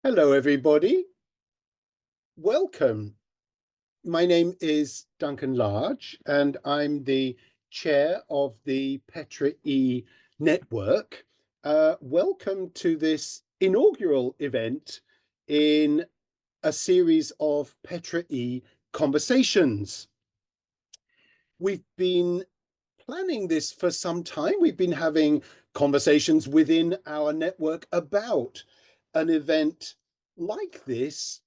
Hello, everybody. Welcome. My name is Duncan Large, and I'm the chair of the PETRA-E network. Welcome to this inaugural event in a series of PETRA-E Conversations. We've been planning this for some time. We've been having conversations within our network about an event like this,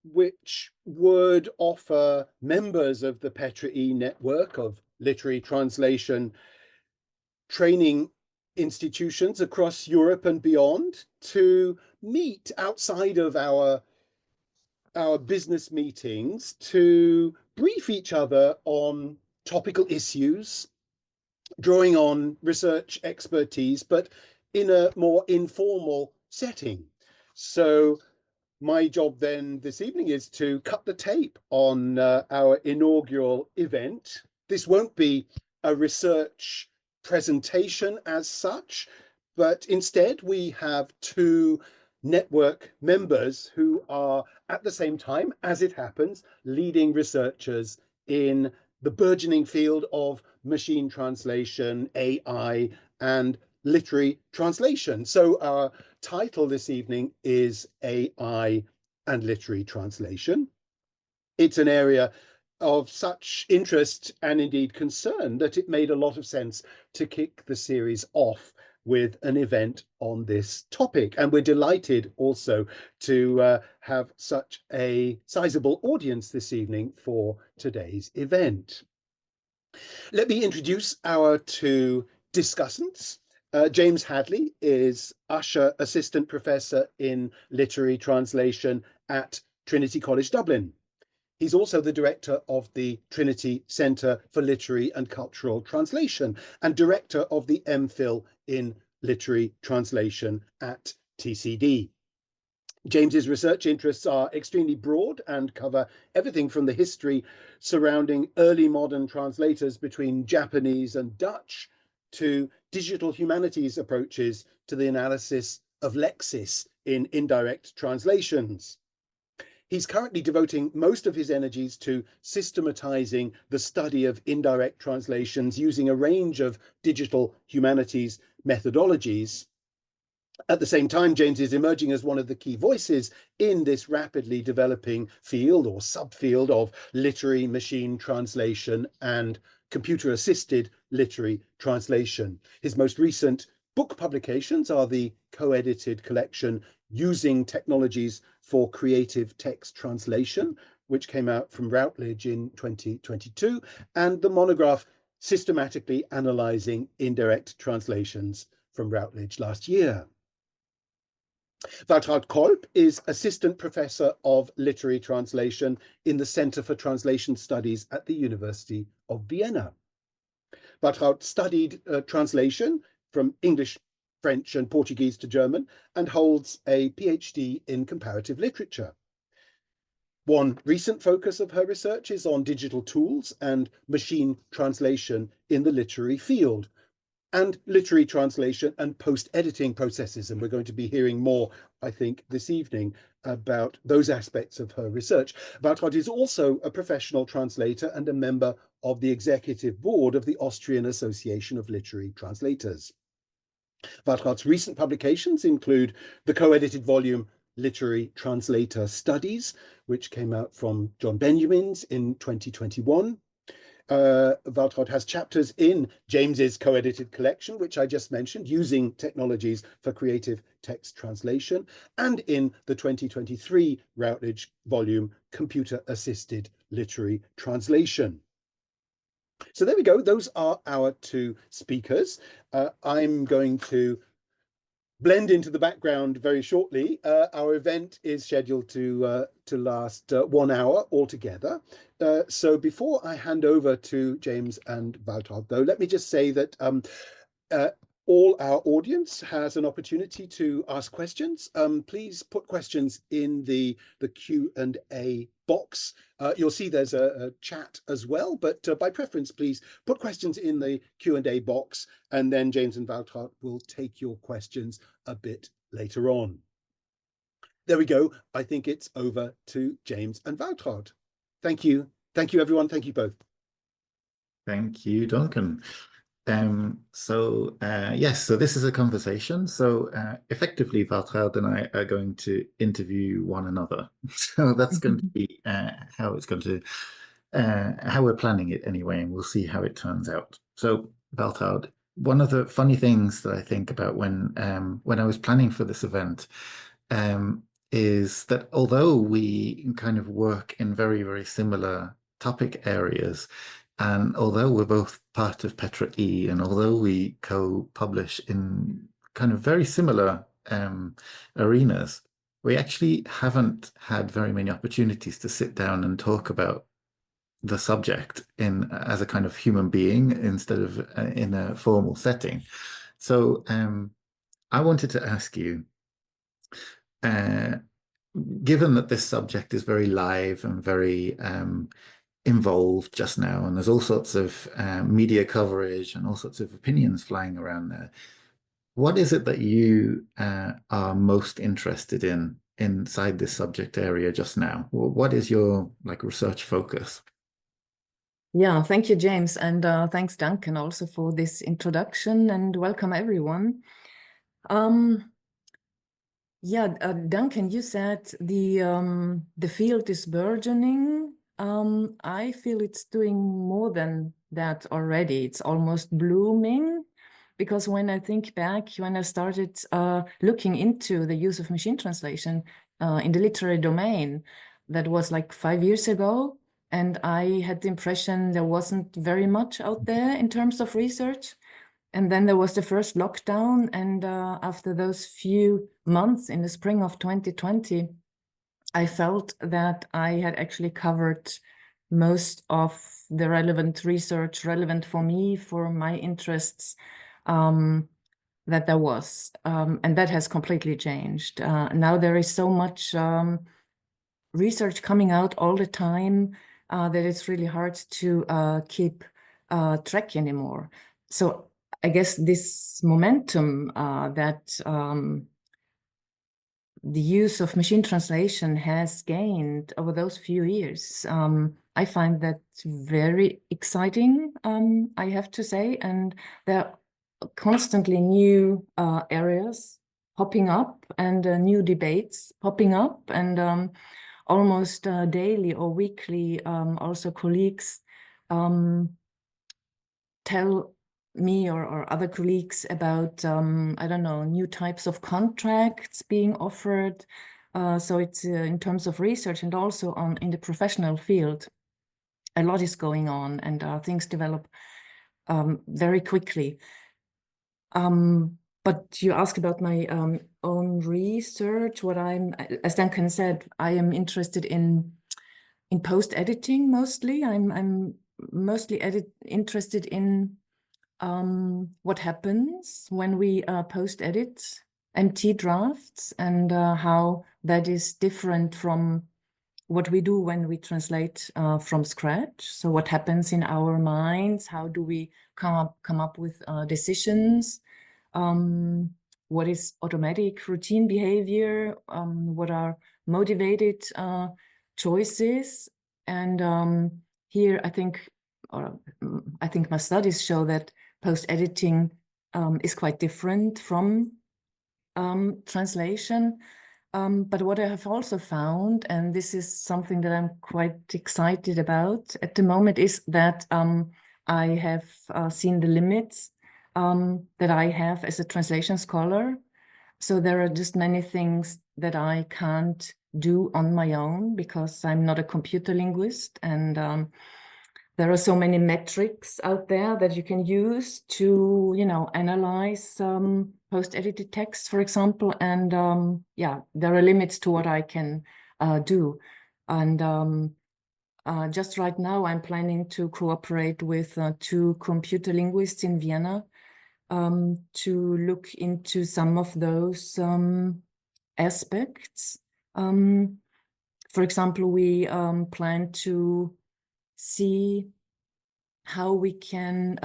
which would offer members of the PETRA-E network of literary translation training institutions across Europe and beyond to meet outside of our business meetings to brief each other on topical issues, drawing on research expertise, but in a more informal setting. So my job then this evening is to cut the tape on our inaugural event. This won't be a research presentation as such, but instead we have two network members who are at the same time, as it happens, leading researchers in the burgeoning field of machine translation, AI, and literary translation. So our title this evening is AI and Literary Translation. It's an area of such interest and indeed concern that it made a lot of sense to kick the series off with an event on this topic. And we're delighted also to have such a sizable audience this evening for today's event. Let me introduce our two discussants. James Hadley is Usher Assistant Professor in Literary Translation at Trinity College Dublin. He's also the director of the Trinity Centre for Literary and Cultural Translation and director of the MPhil in Literary Translation at TCD. James's research interests are extremely broad and cover everything from the history surrounding early modern translators between Japanese and Dutch to digital humanities approaches to the analysis of lexis in indirect translations. He's currently devoting most of his energies to systematizing the study of indirect translations using a range of digital humanities methodologies. At the same time, James is emerging as one of the key voices in this rapidly developing field or subfield of literary machine translation and computer-assisted literary translation. His most recent book publications are the co-edited collection Using Technologies for Creative Text Translation, which came out from Routledge in 2022, and the monograph Systematically Analyzing Indirect Translations from Routledge last year. Waltraud Kolb is Assistant Professor of Literary Translation in the Center for Translation Studies at the University of Vienna. Waltraud studied translation from English, French, and Portuguese to German and holds a PhD in comparative literature. One recent focus of her research is on digital tools and machine translation in the literary field, and literary translation and post-editing processes. And we're going to be hearing more, I think, this evening about those aspects of her research. Waltraud is also a professional translator and a member of the executive board of the Austrian Association of Literary Translators. Waltraud's recent publications include the co-edited volume Literary Translator Studies, which came out from John Benjamin's in 2021, Waltraud has chapters in James's co-edited collection, which I just mentioned, Using Technologies for Creative Text Translation, and in the 2023 Routledge volume, Computer Assisted Literary Translation. So there we go. Those are our two speakers. I'm going to blend into the background very shortly. Our event is scheduled to last 1 hour altogether. So before I hand over to James and Waltraud, though, let me just say that all our audience has an opportunity to ask questions. Please put questions in the Q&A box. You'll see there's a chat as well, but by preference, please put questions in the Q&A box, and then James and Waltraud will take your questions a bit later on. there we go. I think it's over to James and Waltraud. Thank you. Thank you, everyone. Thank you both. Thank you, Duncan. Yes, so this is a conversation. So effectively, Waltraud and I are going to interview one another. So that's going to be how it's going to, how we're planning it anyway, and we'll see how it turns out. So Waltraud, one of the funny things that I think about when I was planning for this event is that although we kind of work in very, very similar topic areas, and although we're both part of PETRA-E, and although we co-publish in kind of very similar arenas, we actually haven't had very many opportunities to sit down and talk about the subject as a kind of human being instead of in a formal setting. So I wanted to ask you, given that this subject is very live and very involved just now, and there's all sorts of media coverage and all sorts of opinions flying around there, what is it that you are most interested in inside this subject area just now? What is your research focus? Yeah, thank you, James, and thanks, Duncan, also for this introduction, and welcome everyone. Yeah, Duncan, you said the field is burgeoning. I feel it's doing more than that already. It's almost blooming, because when I think back, when I started looking into the use of machine translation in the literary domain, that was like 5 years ago, and I had the impression there wasn't very much out there in terms of research. And then there was the first lockdown, and after those few months in the spring of 2020, I felt that I had actually covered most of the relevant research, relevant for me, for my interests, that there was. And that has completely changed. Now there is so much research coming out all the time that it's really hard to keep track anymore. So I guess this momentum that the use of machine translation has gained over those few years, I find that very exciting, I have to say. And there are constantly new areas popping up, and new debates popping up, and almost daily or weekly also colleagues tell me or other colleagues about, I don't know, new types of contracts being offered. So it's in terms of research and also in the professional field, a lot is going on, and things develop very quickly. But you ask about my own research. As Duncan said, I am interested in post-editing mostly. I'm mostly interested in what happens when we post-edit MT drafts, and how that is different from what we do when we translate from scratch. So what happens in our minds? How do we come up with decisions? What is automatic routine behavior? What are motivated choices? And here I think my studies show that post-editing is quite different from translation. But what I have also found, and this is something that I'm quite excited about at the moment, is that I have seen the limits that I have as a translation scholar. So there are just many things that I can't do on my own because I'm not a computer linguist, and there are so many metrics out there that you can use to, analyze post-edited text, for example. And yeah, there are limits to what I can do. And just right now, I'm planning to cooperate with 2 computer linguists in Vienna to look into some of those aspects. For example, we plan to see how we can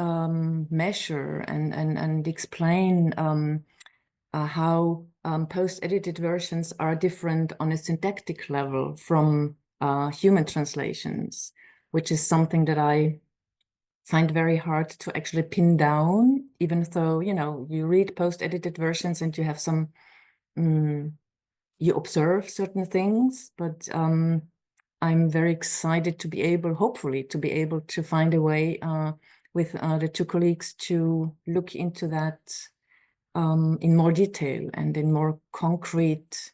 measure and explain how post-edited versions are different on a syntactic level from human translations, which is something that I find very hard to actually pin down, even though, you know, you read post-edited versions and you have some, you observe certain things, but I'm very excited to be able, hopefully, to be able to find a way with the two colleagues to look into that in more detail and in more concrete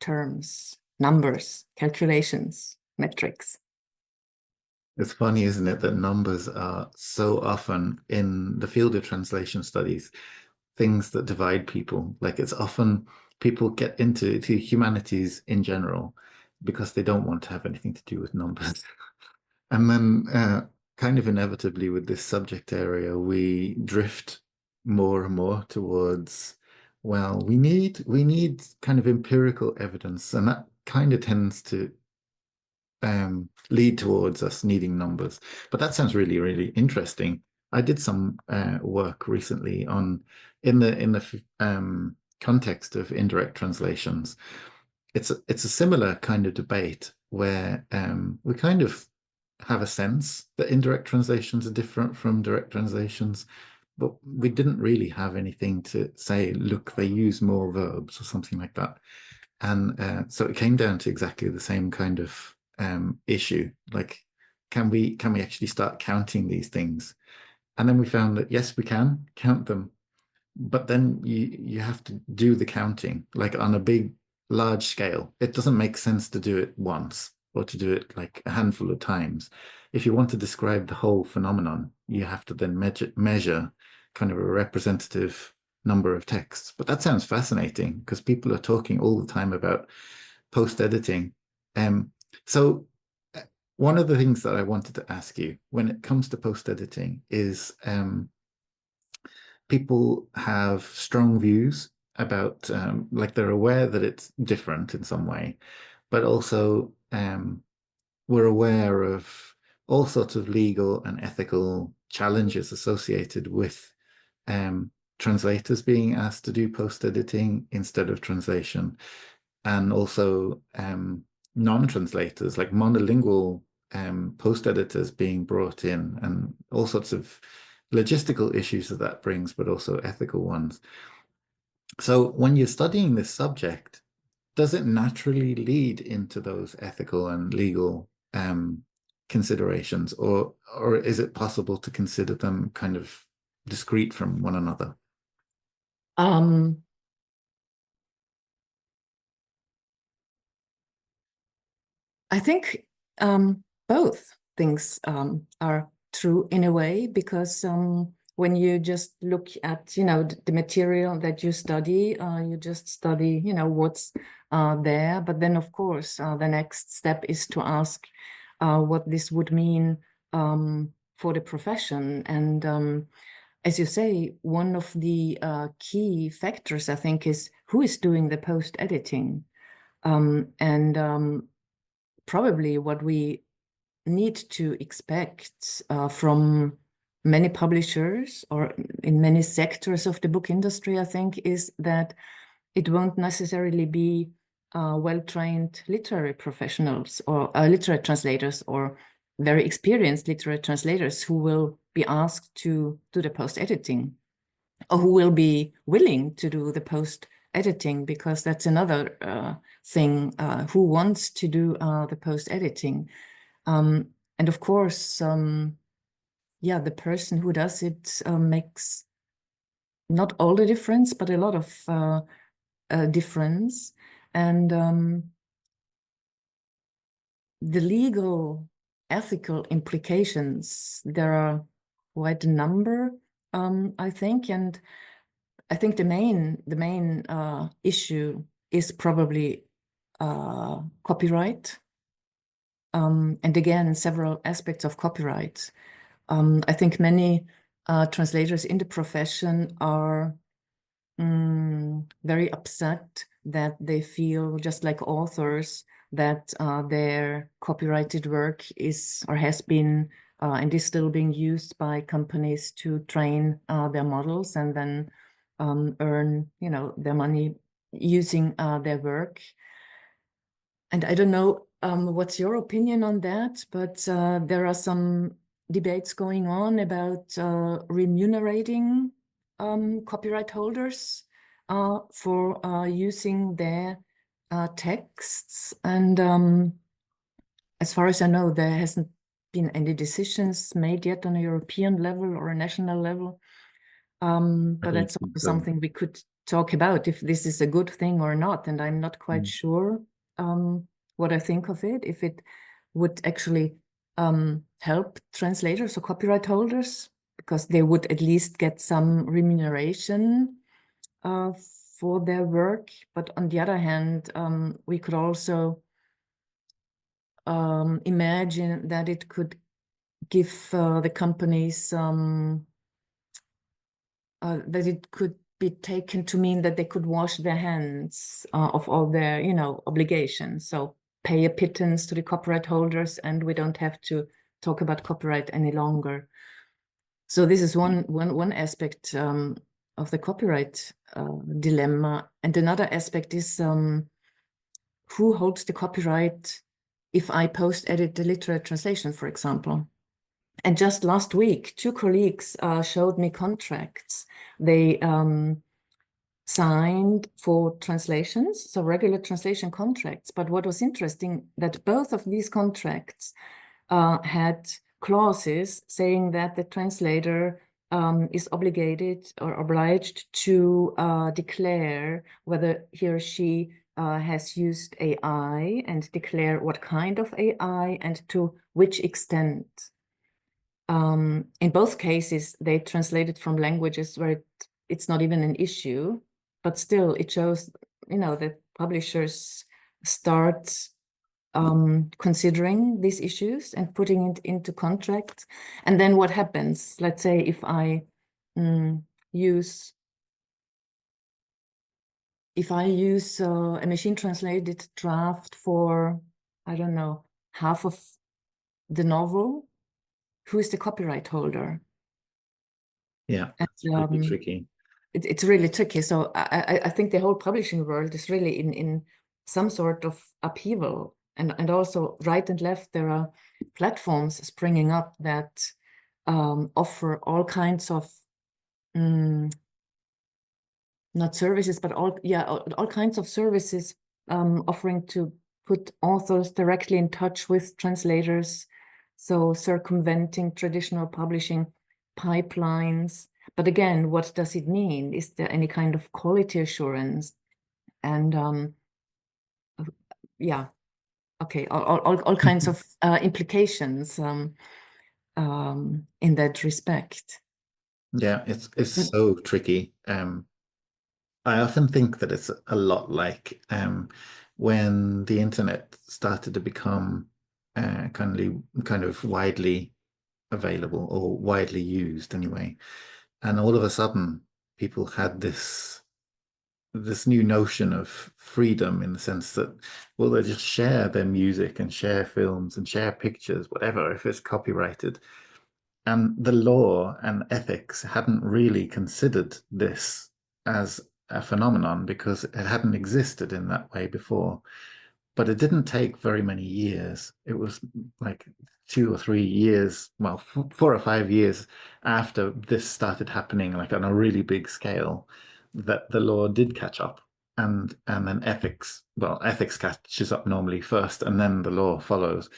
terms, numbers, calculations, metrics. It's funny, isn't it, that numbers are so often in the field of translation studies, things that divide people. Like it's often people get into humanities in general because they don't want to have anything to do with numbers. And then kind of inevitably with this subject area, we drift more and more towards, well, we need kind of empirical evidence, and that kind of tends to lead towards us needing numbers. But that sounds really, really interesting. I did some work recently on in the context of indirect translations. It's a similar kind of debate where we kind of have a sense that indirect translations are different from direct translations, but we didn't really have anything to say, look, they use more verbs or something like that. And so it came down to exactly the same kind of issue. Like, can we actually start counting these things? And then we found that yes, we can count them, but then you have to do the counting like on a large scale. It doesn't make sense to do it once or to do it like a handful of times. If you want to describe the whole phenomenon, you have to then measure kind of a representative number of texts. But that sounds fascinating because people are talking all the time about post-editing. So one of the things that I wanted to ask you when it comes to post-editing is people have strong views about, like they're aware that it's different in some way, but also we're aware of all sorts of legal and ethical challenges associated with translators being asked to do post-editing instead of translation, and also non-translators, like monolingual post-editors being brought in, and all sorts of logistical issues that brings, but also ethical ones. So when you're studying this subject, does it naturally lead into those ethical and legal considerations, or is it possible to consider them kind of discrete from one another? I think both things are true in a way, because when you just look at, you know, the material that you study, you just study, you know, what's there. But then, of course, the next step is to ask what this would mean for the profession. And as you say, one of the key factors, I think, is who is doing the post-editing. Probably what we need to expect from many publishers or in many sectors of the book industry, I think, is that it won't necessarily be well-trained literary professionals or literary translators or very experienced literary translators who will be asked to do the post-editing, or who will be willing to do the post-editing, because that's another thing, who wants to do the post-editing. And of course, yeah, the person who does it makes not all the difference, but a lot of difference. And the legal, ethical implications, there are quite a number, I think. And I think the main issue is probably copyright. And again, several aspects of copyright. I think many translators in the profession are very upset that they feel, just like authors, that their copyrighted work is or has been and is still being used by companies to train their models, and then earn, their money using their work. And I don't know what's your opinion on that, but there are some debates going on about remunerating copyright holders for using their texts. And as far as I know, there hasn't been any decisions made yet on a European level or a national level. But that's also something we could talk about, if this is a good thing or not. And I'm not quite sure what I think of it, if it would actually help translators or copyright holders, because they would at least get some remuneration for their work. But on the other hand, we could also imagine that it could give the companies that it could be taken to mean that they could wash their hands of all their, obligations. So pay a pittance to the copyright holders, and we don't have to talk about copyright any longer. So this is one aspect of the copyright dilemma. And another aspect is who holds the copyright if I post-edit the literary translation, for example. And just last week, 2 colleagues showed me contracts they signed for translations, so regular translation contracts. But what was interesting, that both of these contracts had clauses saying that the translator is obligated or obliged to declare whether he or she has used AI, and declare what kind of AI and to which extent. In both cases, they translated from languages where it's not even an issue, but still it shows, that publishers start considering these issues and putting it into contracts. And then what happens? Let's say if I use a machine translated draft for, I don't know, half of the novel, who is the copyright holder? Yeah, it's really tricky. It's really tricky. So I think the whole publishing world is really in some sort of upheaval. And also right and left, there are platforms springing up that offer all kinds of, not services, but all kinds of services offering to put authors directly in touch with translators. So circumventing traditional publishing pipelines. But again, what does it mean? Is there any kind of quality assurance? And okay, all kinds of implications in that respect. Yeah, it's so tricky. I often think that it's a lot like when the internet started to become kind of widely available, or widely used anyway, and all of a sudden people had this new notion of freedom, in the sense that, well, they just share their music and share films and share pictures, whatever, if it's copyrighted. And the law and ethics hadn't really considered this as a phenomenon, because it hadn't existed in that way before. But it didn't take very many years. It was like 2 or 3 years, well, 4 or 5 years after this started happening, like on a really big scale, that the law did catch up. And then ethics catches up normally first, and then the law follows.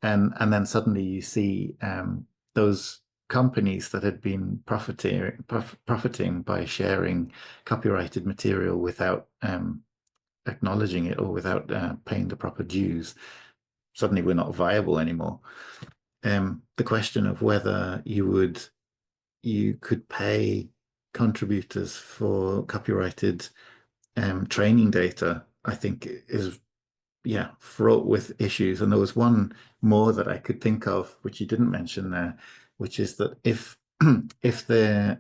And then suddenly you see those companies that had been profiting by sharing copyrighted material without acknowledging it, or without paying the proper dues, suddenly we're not viable anymore. The question of whether you could pay contributors for copyrighted training data, I think is fraught with issues. And there was one more that I could think of, which you didn't mention there, which is that if the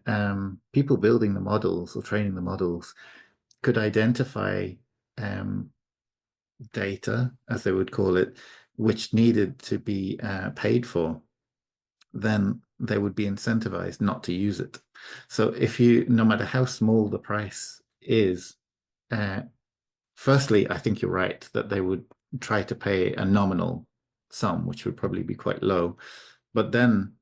people building the models or training the models could identify data, as they would call it, which needed to be paid for, then they would be incentivized not to use it. So if you, no matter how small the price is, firstly, I think you're right that they would try to pay a nominal sum, which would probably be quite low. But then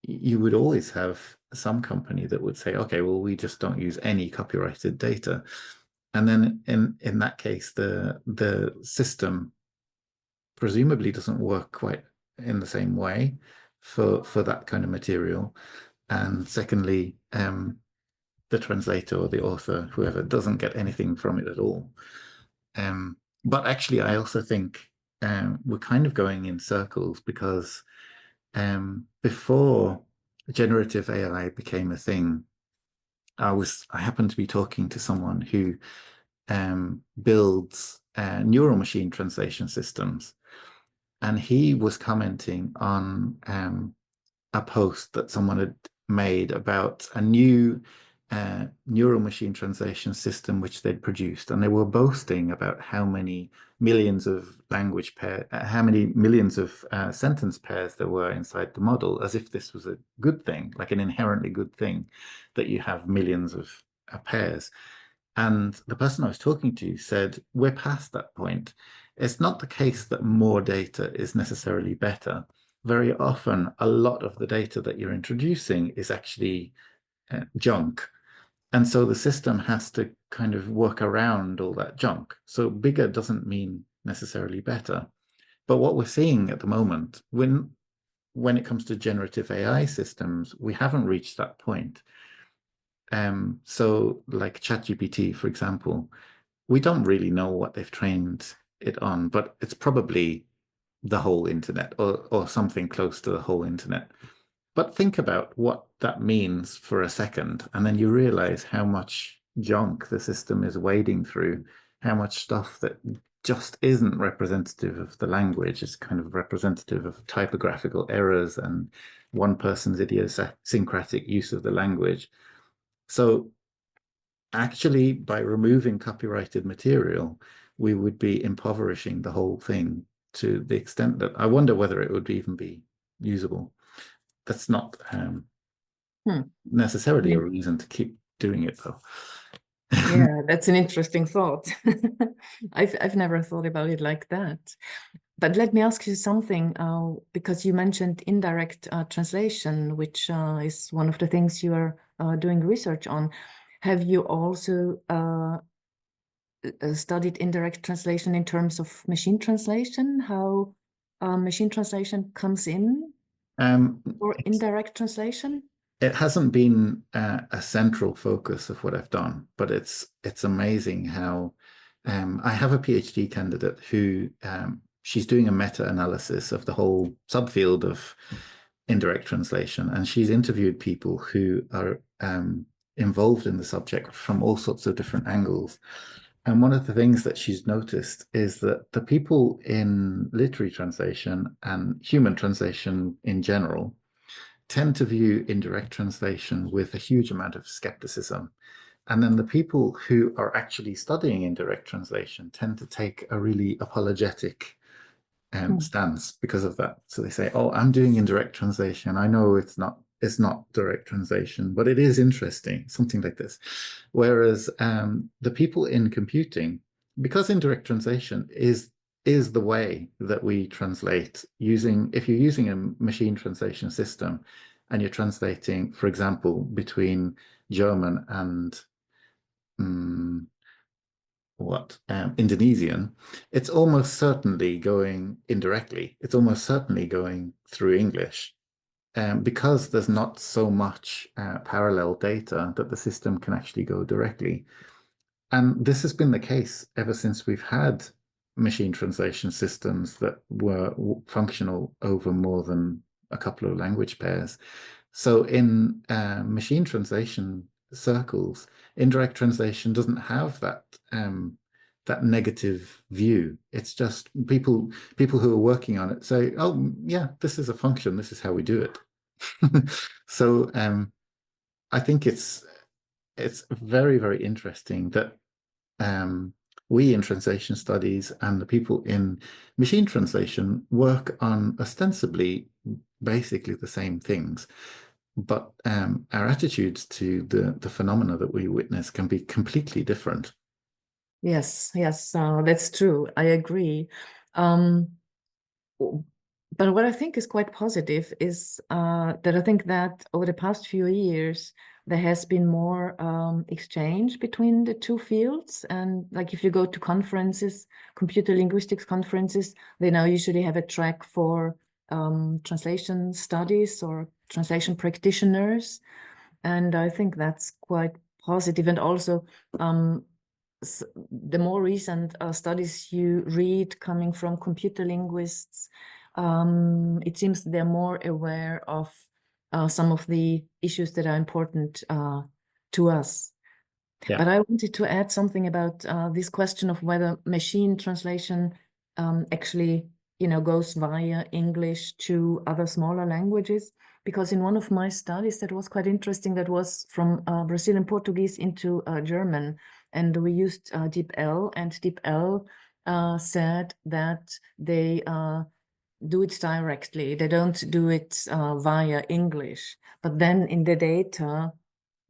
you would always have some company that would say, okay, well, we just don't use any copyrighted data. And then in that case, the system presumably doesn't work quite in the same way for that kind of material. And secondly, the translator or the author, whoever, doesn't get anything from it at all. But actually, I also think we're kind of going in circles because before generative AI became a thing, I happened to be talking to someone who builds neural machine translation systems, and he was commenting on a post that someone had made about a new neural machine translation system which they'd produced, and they were boasting about how many millions of language pairs, how many millions of sentence pairs there were inside the model, as if this was a good thing, like an inherently good thing, that you have millions of pairs. And the person I was talking to said, we're past that point. It's not the case that more data is necessarily better. Very often, a lot of the data that you're introducing is actually junk. And so the system has to kind of work around all that junk. So bigger doesn't mean necessarily better. But what we're seeing at the moment, when it comes to generative AI systems, we haven't reached that point. So like ChatGPT, for example, we don't really know what they've trained it on, but it's probably the whole internet or something close to the whole internet. But think about what that means for a second, and then you realize how much junk the system is wading through, how much stuff that just isn't representative of the language. It's kind of representative of typographical errors and one person's idiosyncratic use of the language. So actually, by removing copyrighted material, we would be impoverishing the whole thing to the extent that I wonder whether it would even be usable. That's not necessarily a reason to keep doing it, though. Yeah, that's an interesting thought. I've never thought about it like that. But let me ask you something, because you mentioned indirect translation, which is one of the things you are doing research on. Have you also studied indirect translation in terms of machine translation? How machine translation comes in, or indirect translation? It hasn't been a central focus of what I've done, but it's amazing how I have a PhD candidate who she's doing a meta-analysis of the whole subfield of indirect translation, and she's interviewed people who are involved in the subject from all sorts of different angles. And one of the things that she's noticed is that the people in literary translation and human translation in general tend to view indirect translation with a huge amount of skepticism. And then the people who are actually studying indirect translation tend to take a really apologetic stance because of that. So they say, oh, I'm doing indirect translation. I know it's not direct translation, but it is interesting, something like this. Whereas the people in computing, because indirect translation is the way that we translate if you're using a machine translation system and you're translating, for example, between German and Indonesian, it's almost certainly going indirectly. It's almost certainly going through English because there's not so much parallel data that the system can actually go directly. And this has been the case ever since we've had machine translation systems that were functional over more than a couple of language pairs. So in machine translation circles, indirect translation doesn't have that negative view. It's just people who are working on it say, oh yeah, this is a function, this is how we do it. So I think it's very, very interesting that we in translation studies and the people in machine translation work on ostensibly basically the same things. but our attitudes to the phenomena that we witness can be completely different. Yes, that's true. I agree. But what I think is quite positive is that I think that over the past few years, there has been more exchange between the two fields. And like if you go to conferences, computer linguistics conferences, they now usually have a track for translation studies or translation practitioners. And I think that's quite positive. And also, the more recent studies you read coming from computer linguists, it seems they're more aware of some of the issues that are important to us. Yeah. But I wanted to add something about this question of whether machine translation actually, goes via English to other smaller languages. Because in one of my studies that was quite interesting, that was from Brazilian Portuguese into German, and we used DeepL, and DeepL said that they do it directly. They don't do it via English. But then in the data,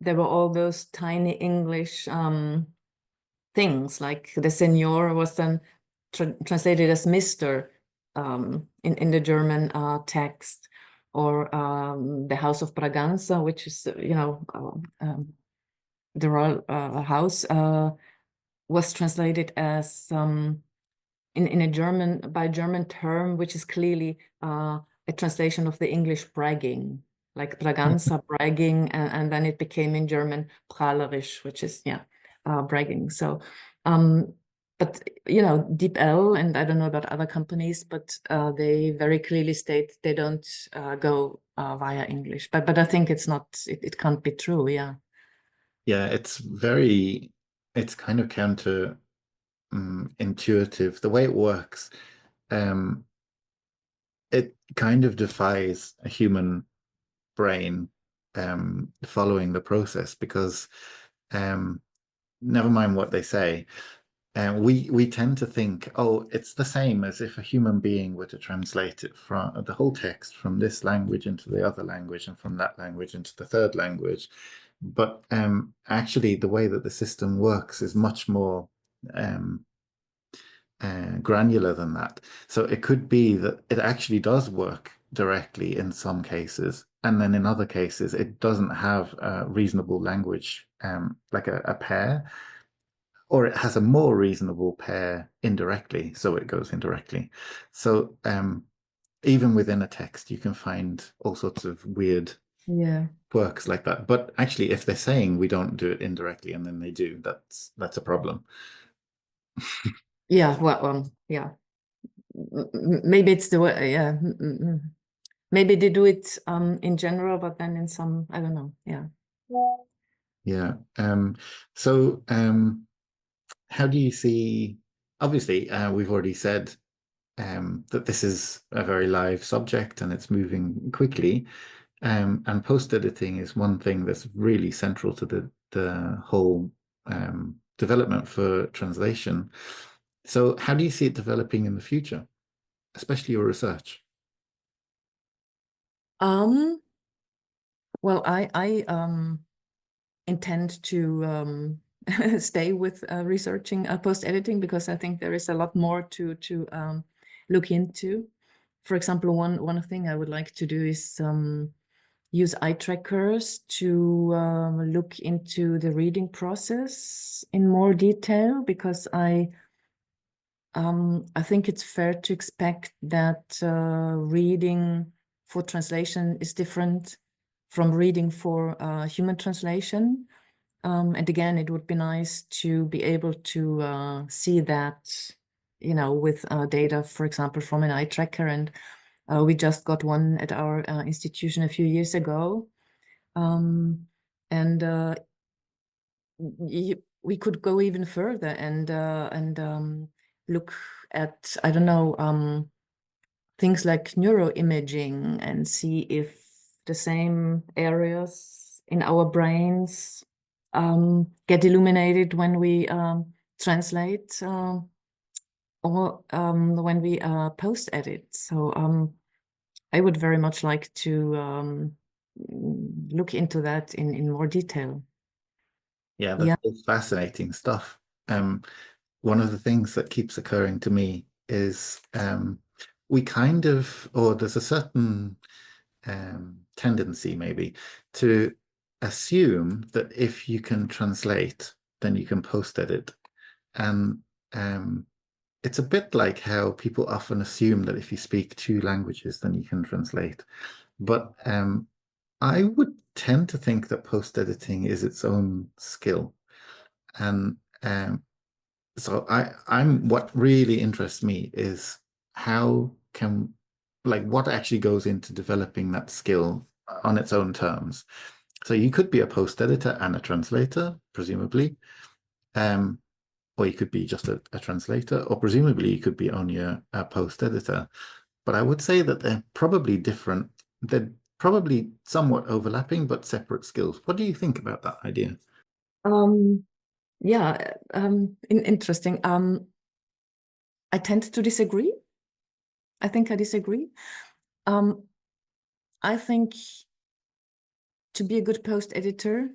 there were all those tiny English things, like the Senor was then translated as Mr. In the German text, or the House of Braganza, which is, the royal house, was translated as in a German term, which is clearly a translation of the English bragging, like Braganza bragging, and then it became in German prahlerisch, which is bragging. So, but DeepL, and I don't know about other companies, but they very clearly state they don't go via English. But I think it's not. It can't be true. Yeah. Yeah, it's kind of counter intuitive the way it works. It kind of defies a human brain following the process, because never mind what they say, we tend to think, oh, it's the same as if a human being were to translate it from the whole text from this language into the other language, and from that language into the third language. But actually, the way that the system works is much more granular than that. So it could be that it actually does work directly in some cases, and then in other cases it doesn't have a reasonable language, like a pair, or it has a more reasonable pair indirectly, so it goes indirectly. So even within a text you can find all sorts of weird quirks like that. But actually, if they're saying we don't do it indirectly and then they do, that's a problem. Yeah, well, yeah. Maybe it's the way, yeah. Maybe they do it in general, but then in some, I don't know. Yeah. Yeah. So how do you see, obviously, we've already said that this is a very live subject and it's moving quickly. And post-editing is one thing that's really central to the whole development for translation. So how do you see it developing in the future, especially your research? Well, I intend to stay with researching post-editing, because I think there is a lot more to look into. For example, one thing I would like to do is use eye trackers to look into the reading process in more detail, because I think it's fair to expect that reading for translation is different from reading for human translation. And again, it would be nice to be able to see that, with data, for example, from an eye tracker. And we just got one at our institution a few years ago. And we could go even further and look at, I don't know, things like neuroimaging, and see if the same areas in our brains get illuminated when we translate or when we post edit. So I would very much like to look into that in more detail. Yeah, that's all fascinating stuff. One of the things that keeps occurring to me is we kind of, or there's a certain tendency maybe to assume that if you can translate, then you can post-edit. And it's a bit like how people often assume that if you speak 2 languages, then you can translate. But I would tend to think that post-editing is its own skill. And so what really interests me is how can, like, what actually goes into developing that skill on its own terms. So you could be a post editor and a translator, presumably, or you could be just a translator, or presumably you could be only a post editor. But I would say that they're probably different. They're probably somewhat overlapping, but separate skills. What do you think about that idea? Yeah, interesting. I tend to disagree. I think I disagree. I think to be a good post editor,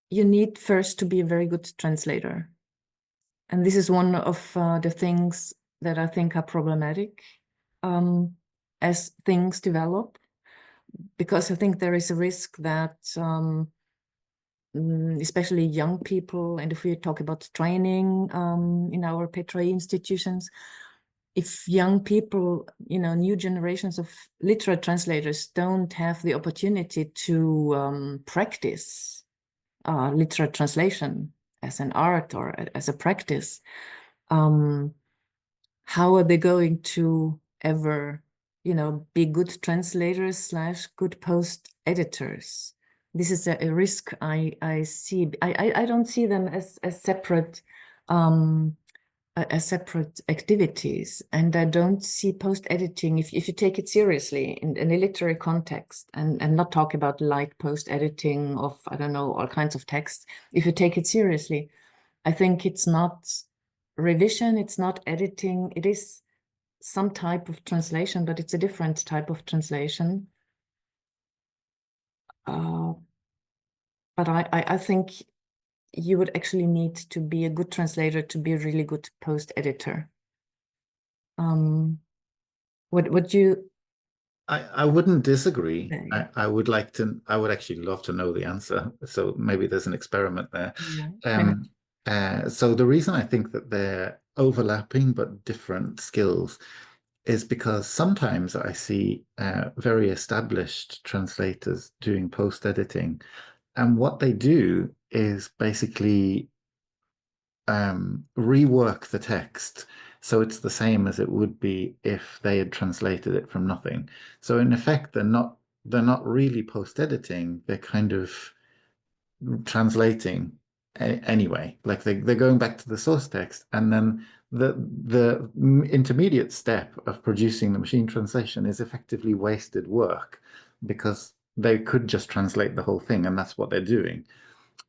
you need first to be a very good translator. And this is one of the things that I think are problematic as things develop, because I think there is a risk that especially young people, and if we talk about training in our PETRA-E institutions, if young people, new generations of literary translators don't have the opportunity to practice literary translation as an art or as a practice, how are they going to ever, be good translators / good post editors? This is a risk I see. I don't see them as separate activities, and I don't see post editing, if you take it seriously in a literary context, and not talk about light post editing of, I don't know, all kinds of text. If you take it seriously, I think it's not revision, it's not editing, it is some type of translation, but it's a different type of translation. But I think you would actually need to be a good translator to be a really good post editor. What you? I wouldn't disagree. I would actually love to know the answer. So maybe there's an experiment there. Yeah. So the reason I think that they're overlapping but different skills is because sometimes I see very established translators doing post editing, and what they do is basically rework the text so it's the same as it would be if they had translated it from nothing. So in effect, they're not really post editing. They're kind of translating anyway. Like they're going back to the source text, and then the intermediate step of producing the machine translation is effectively wasted work, because they could just translate the whole thing, and that's what they're doing.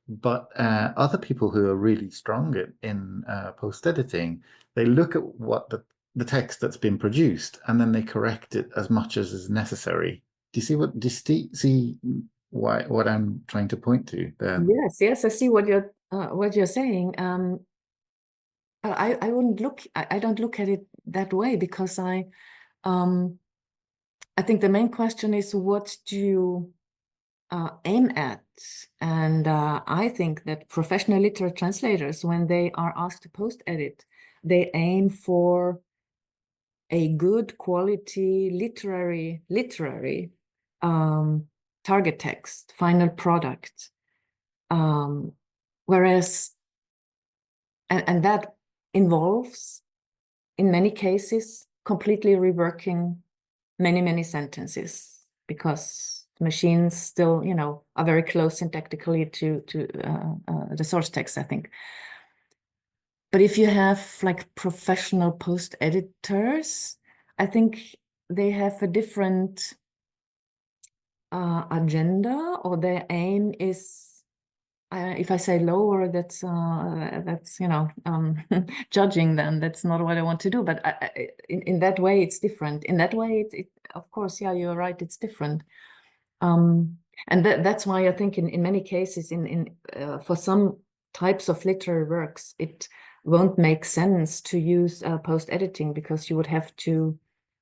But other people who are really strong in post-editing, they look at what the text that's been produced, and then they correct it as much as is necessary. Do you see what I'm trying to point to there? Yes, I see what you're saying. I wouldn't look. I don't look at it that way, because I think the main question is, what do you aim at? And I think that professional literary translators, when they are asked to post edit, they aim for a good quality literary target text, final product. Whereas, and that involves, in many cases, completely reworking many sentences, because machines still, are very close syntactically to the source text, I think. But if you have like professional post editors, I think they have a different agenda, or their aim is, if I say lower, that's judging them. That's not what I want to do. But in that way, it's different. In that way, it of course, yeah, you're right. It's different. And that's why I think in many cases for some types of literary works, it won't make sense to use post-editing, because you would have to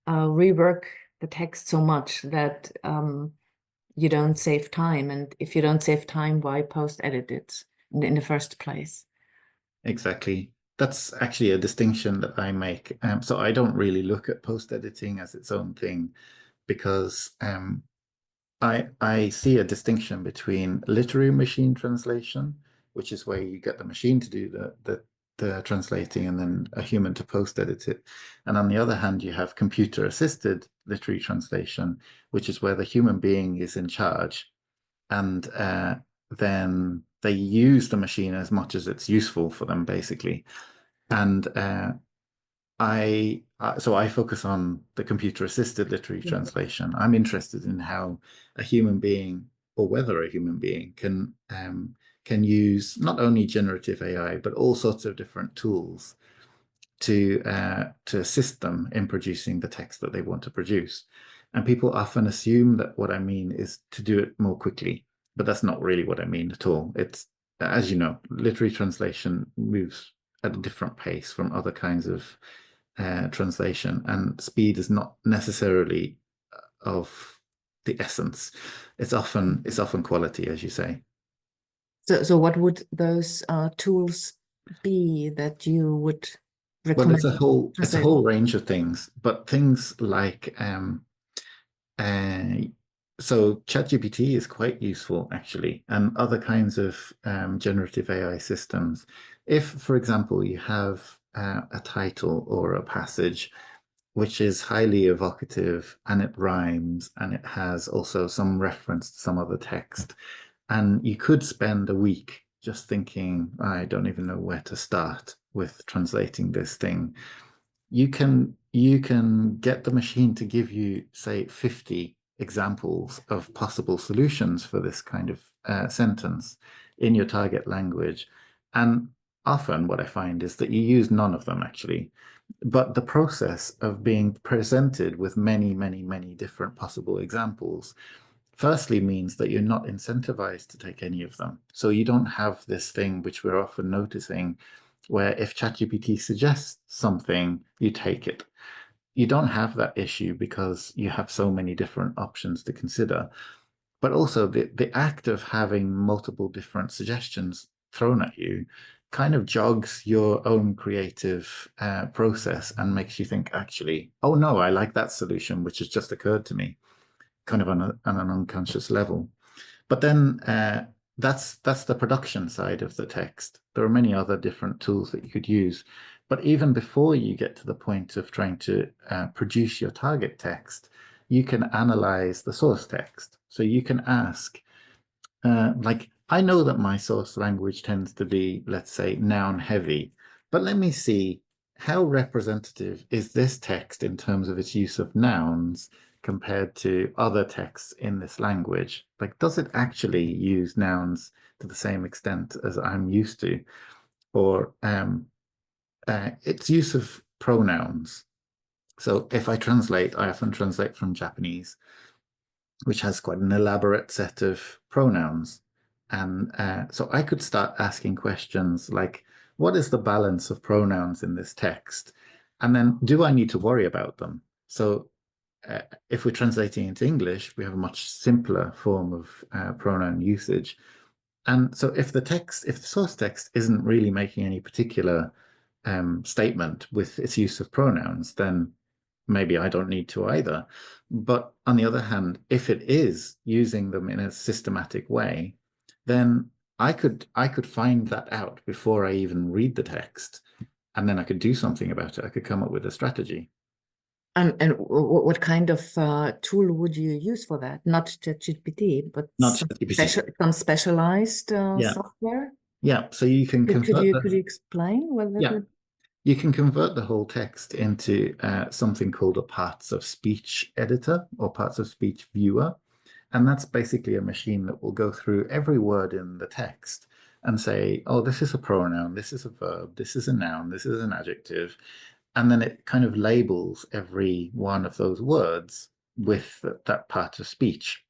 rework the text so much that you don't save time. And if you don't save time, why post-edit it in the first place? Exactly. That's actually a distinction that I make. So I don't really look at post-editing as its own thing, because I see a distinction between literary machine translation, which is where you get the machine to do the translating and then a human to post-edit it. And on the other hand, you have computer-assisted literary translation, which is where the human being is in charge. And then they use the machine as much as it's useful for them, basically. And so I focus on the computer-assisted literary translation. I'm interested in how a human being, or whether a human being can use not only generative AI, but all sorts of different tools to assist them in producing the text that they want to produce. And people often assume that what I mean is to do it more quickly, but that's not really what I mean at all. It's, as you know, literary translation moves at a different pace from other kinds of translation, and speed is not necessarily of the essence. It's often quality, as you say. So what would those tools be that you would recommend? Well, it's a whole range of things, but things like so ChatGPT is quite useful, actually, and other kinds of generative AI systems. If, for example, you have a title or a passage which is highly evocative and it rhymes and it has also some reference to some other text, and you could spend a week just thinking, I don't even know where to start with translating this thing. You can get the machine to give you, say, 50 examples of possible solutions for this kind of sentence in your target language. And often what I find is that you use none of them, actually. But the process of being presented with many, many, many different possible examples firstly means that you're not incentivized to take any of them. So you don't have this thing which we're often noticing, where if ChatGPT suggests something, you take it. You don't have that issue because you have so many different options to consider. But also the act of having multiple different suggestions thrown at you kind of jogs your own creative process and makes you think, actually, oh no, I like that solution, which has just occurred to me, kind of on an unconscious level. But then that's the production side of the text. There are many other different tools that you could use. But even before you get to the point of trying to produce your target text, you can analyze the source text. So you can ask, like, I know that my source language tends to be, let's say, noun heavy, but let me see, how representative is this text in terms of its use of nouns compared to other texts in this language? Like, does it actually use nouns to the same extent as I'm used to? Or its use of pronouns. So if I translate, I often translate from Japanese, which has quite an elaborate set of pronouns. And so I could start asking questions like, what is the balance of pronouns in this text? And then, do I need to worry about them? So if we're translating into English, we have a much simpler form of pronoun usage. And so if the source text isn't really making any particular statement with its use of pronouns, then maybe I don't need to either. But on the other hand, if it is using them in a systematic way, then I could find that out before I even read the text, and then I could do something about it. I could come up with a strategy. And what kind of tool would you use for that? Not ChatGPT, but Not some specialized software? Yeah, so you can could you explain what that would? You can convert the whole text into something called a parts of speech editor or parts of speech viewer. And that's basically a machine that will go through every word in the text and say, oh, this is a pronoun, this is a verb, this is a noun, this is an adjective. And then it kind of labels every one of those words with that part of speech.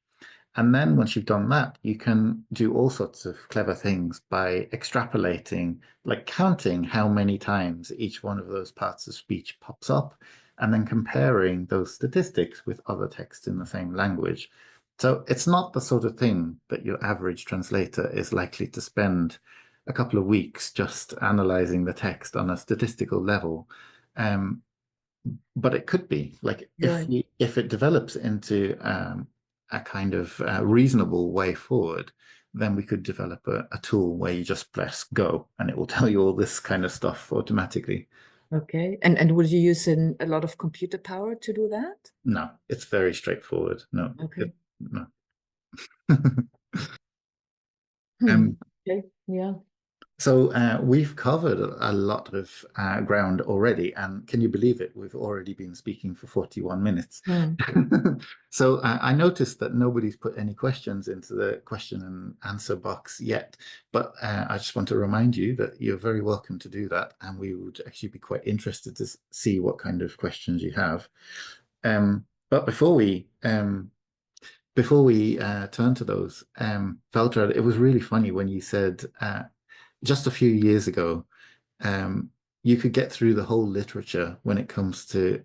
And then once you've done that, you can do all sorts of clever things by extrapolating, like counting how many times each one of those parts of speech pops up, and then comparing those statistics with other texts in the same language. So it's not the sort of thing that your average translator is likely to spend a couple of weeks just analyzing the text on a statistical level. But it could be like if it develops into a kind of reasonable way forward, then we could develop a tool where you just press go and it will tell you all this kind of stuff automatically. Okay. And would you use a lot of computer power to do that? No, it's very straightforward. No. Okay. No. Okay. Yeah. So we've covered a lot of ground already, and can you believe it? We've already been speaking for 41 minutes. So I noticed that nobody's put any questions into the question and answer box yet, but I just want to remind you that you're very welcome to do that, and we would actually be quite interested to see what kind of questions you have. But before we turn to those, Waltraud, it was really funny when you said just a few years ago, you could get through the whole literature when it comes to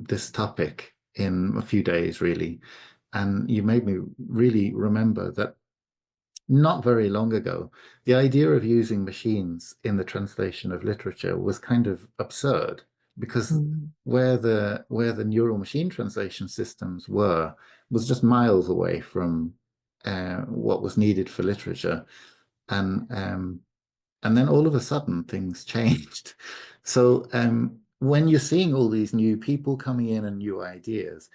this topic in a few days, really. And you made me really remember that not very long ago, the idea of using machines in the translation of literature was kind of absurd, because where the neural machine translation systems was just miles away from what was needed for literature. And then all of a sudden things changed. So when you're seeing all these new people coming in and new ideas,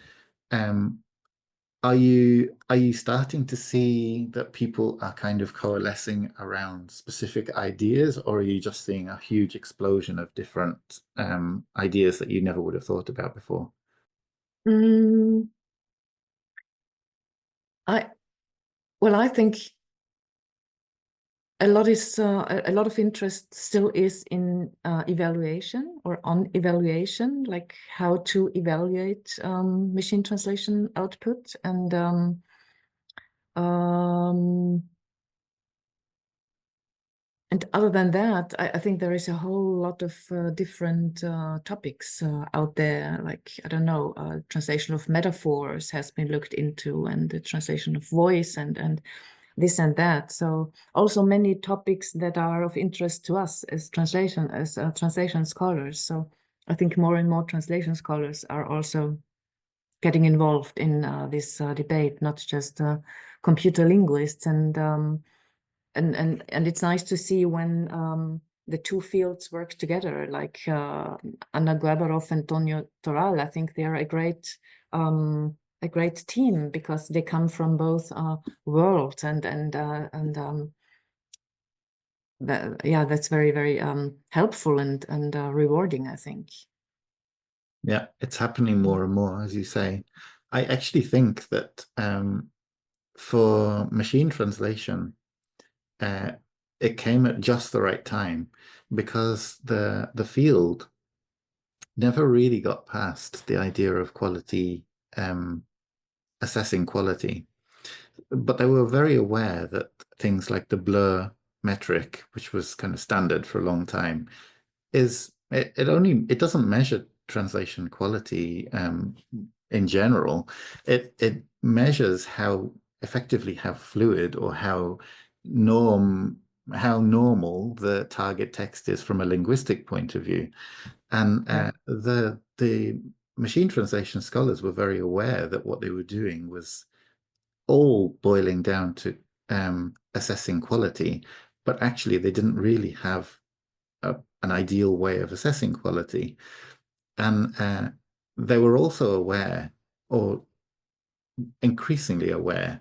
are you starting to see that people are kind of coalescing around specific ideas, or are you just seeing a huge explosion of different ideas that you never would have thought about before? I think a lot of interest still is in evaluation or on evaluation, like how to evaluate machine translation output, and other than that, I think there is a whole lot of different topics out there. Like, I don't know, translation of metaphors has been looked into, and the translation of voice, and this and that. So also many topics that are of interest to us as translation scholars. So I think more and more translation scholars are also getting involved in this debate, not just computer linguists. And it's nice to see when the two fields work together, like Anna Guebarov and Tonio Toral. I think they are a great team, because they come from both worlds, that's very, very helpful and rewarding, I think. Yeah, it's happening more and more, as you say. I actually think that for machine translation, it came at just the right time, because the field never really got past the idea of quality, assessing quality. But they were very aware that things like the blur metric, which was kind of standard for a long time, it doesn't measure translation quality in general. It measures how effectively, how fluid, or how normal the target text is from a linguistic point of view. And the machine translation scholars were very aware that what they were doing was all boiling down to assessing quality, but actually they didn't really have an ideal way of assessing quality. And they were also aware, or increasingly aware,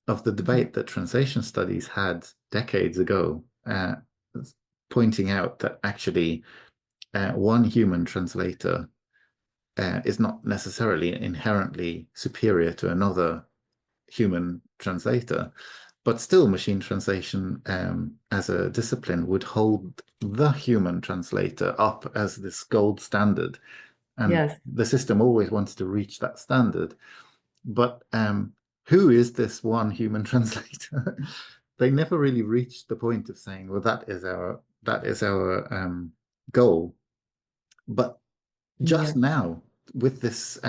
of the debate that translation studies had decades ago, pointing out that actually one human translator is not necessarily inherently superior to another human translator, but still machine translation as a discipline would hold the human translator up as this gold standard. And the system always wants to reach that standard. But who is this one human translator? They never really reached the point of saying, well, that is our goal. But just now, with this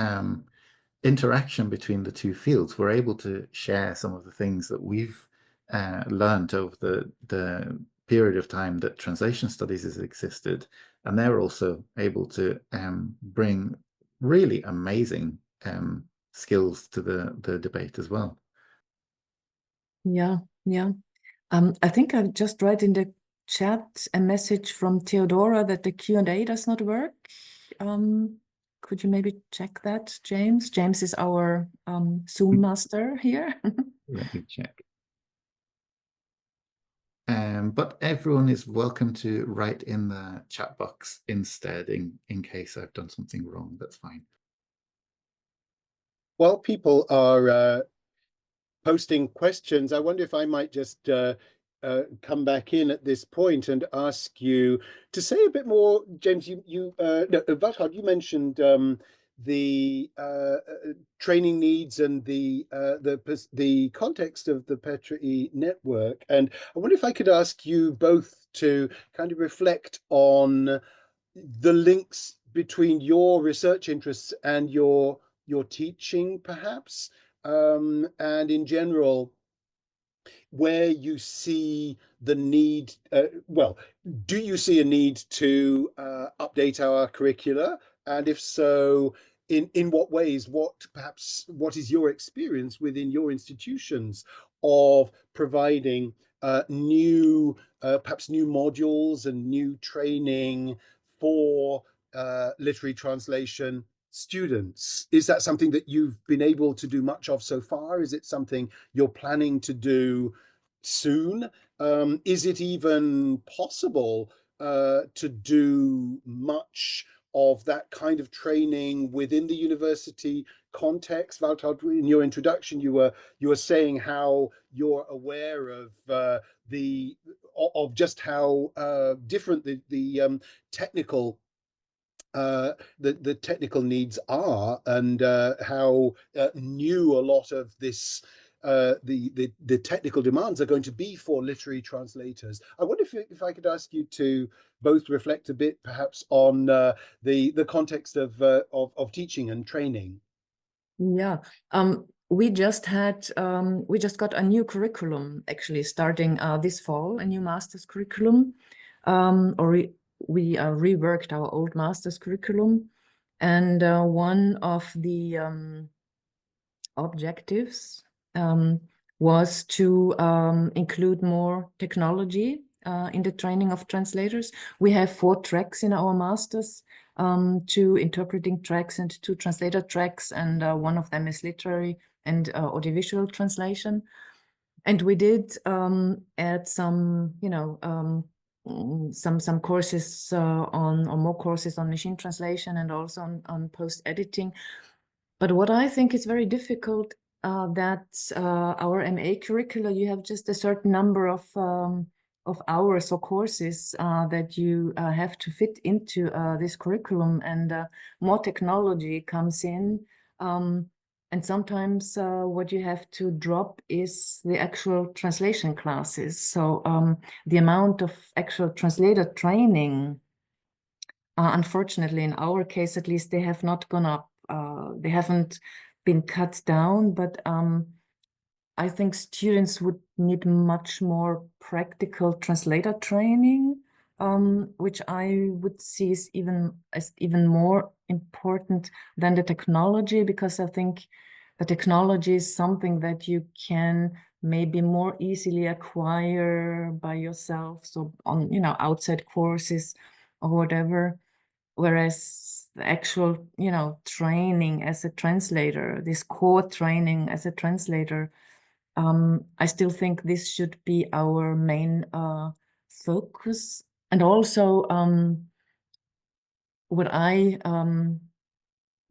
interaction between the two fields, we're able to share some of the things that we've learned over the period of time that translation studies has existed, and they're also able to bring really amazing skills to the debate as well. Yeah. I think I just read in the chat a message from Theodora that the Q&A does not work. Could you maybe check that, James? James is our Zoom master here. Let me check. But everyone is welcome to write in the chat box instead, in case I've done something wrong. That's fine. While people are posting questions, I wonder if I might just come back in at this point and ask you to say a bit more, James. Waltraud, you mentioned the training needs and the context of the PETRA-E network, and I wonder if I could ask you both to kind of reflect on the links between your research interests and your teaching, perhaps, and in general, where you see the need, do you see a need to update our curricula? And if so, in what ways? What is your experience within your institutions of providing perhaps new modules and new training for literary translation students? Is that something that you've been able to do much of so far? Is it something you're planning to do soon? Is it even possible to do much of that kind of training within the university context? Waltraud, in your introduction, you were saying how you're aware of just how different the technical the technical needs are, and how new a lot of this the technical demands are going to be for literary translators. I wonder if I could ask you to both reflect a bit, perhaps, on the context of teaching and training. Yeah. We just got a new curriculum, actually, starting this fall, a new master's curriculum, we reworked our old master's curriculum, and one of the objectives was to include more technology in the training of translators. We have 4 tracks in our master's, 2 interpreting tracks and 2 translator tracks, and one of them is literary and audiovisual translation. And we did add some, some courses or more courses on machine translation, and also on post-editing. But what I think is very difficult, that our MA curricula, you have just a certain number of hours or courses that you have to fit into this curriculum, and more technology comes in. And sometimes what you have to drop is the actual translation classes. So the amount of actual translator training, unfortunately, in our case at least, they have not gone up. They haven't been cut down, but I think students would need much more practical translator training, which I would see as even more important than the technology, because I think the technology is something that you can maybe more easily acquire by yourself, so on outside courses or whatever. Whereas the actual training as a translator, this core training as a translator, I still think this should be our main focus. And also what I